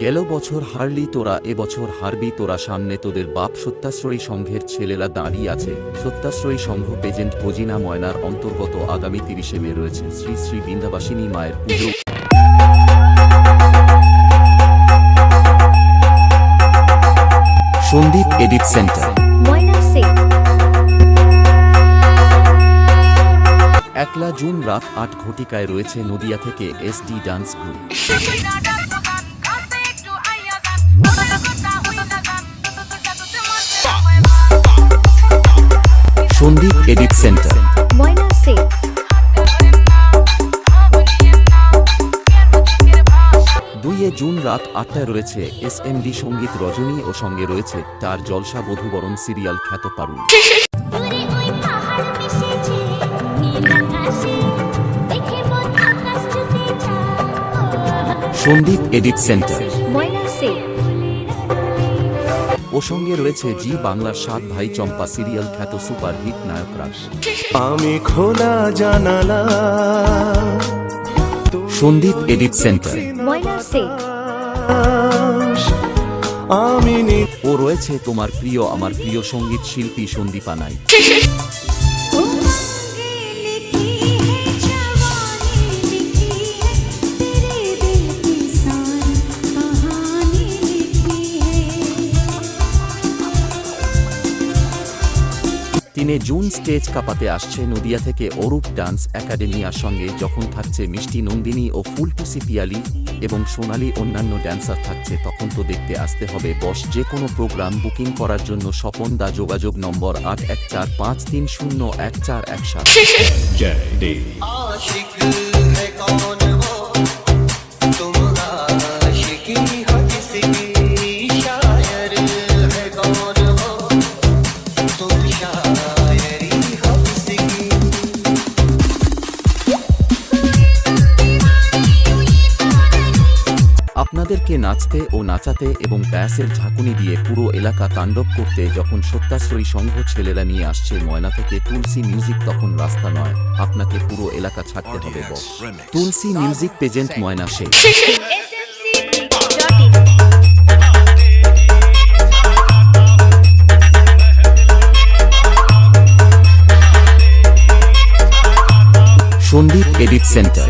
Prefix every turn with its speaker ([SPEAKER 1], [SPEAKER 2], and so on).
[SPEAKER 1] গেল বছর হারলি তোরা, এবছর হারবি তোরা। সামনে তোদের বাপ। সত্যাশ্রয়ী সংঘের ছেলেরা দাঁড়িয়ে আছে। সত্যাশ্রয়ী সংঘ পেজেন্ট ভজিনা ময়নার অন্তর্গত আগামী 30 মে রয়েছে শ্রী শ্রী বৃন্দাবাসিনী মায়ের পুজো। সন্দীপ এডিট সেন্টার, একলা জুন রাত 8 ঘটিকায় রয়েছে নদিয়া থেকে SD dance group. Sandeep edit centre, 2 June রাত 8টায় রয়েছে SMD সঙ্গীত রজনী ও সঙ্গে রয়েছে তার জলসা বধূবরণ সিরিয়াল খ্যাত পারুল। সন্দীপ এডিট সেন্টার ও সঙ্গে রয়েছে জি বাংলার 7 ভাই চম্পা সিরিয়াল খ্যাত সুপারহিট নায়করা।
[SPEAKER 2] আমি খোলা জানালা।
[SPEAKER 1] সন্দীপ এডিট সেন্টার
[SPEAKER 2] আমি
[SPEAKER 1] ও রয়েছে তোমার প্রিয় আমার প্রিয় সঙ্গীত শিল্পী সন্দীপা নাইক। জুন স্টেজ কাঁপাতে আসছে নদিয়া থেকে অরূপ ডান্স একাডেমিয়ার সঙ্গে, যখন থাকছে মিষ্টি নন্দিনী ও ফুলটুসি পিয়ালি এবং সোনালী অন্যান্য ড্যান্সার থাকছে। তখন তো দেখতে আসতে হবে বস। যে কোনো প্রোগ্রাম বুকিং করার জন্য স্বপন দা, যোগাযোগ নম্বর 8145310147। আপনাদেরকে নাচতে ও নাচাতে এবং ব্যাসের ঝাঁকুনি দিয়ে পুরো এলাকা তাণ্ডব করতে যখন সত্যাশ্রয়ী সংঘ ছেলেরা নিয়ে আসছে ময়না থেকে তুলসী মিউজিক, তখন রাস্তা নয়, আপনাকে পুরো এলাকা ছাড়তে হবে বস। তুলসী মিউজিক পেজেন্ট ময়না শেখ। Sandip edit centre,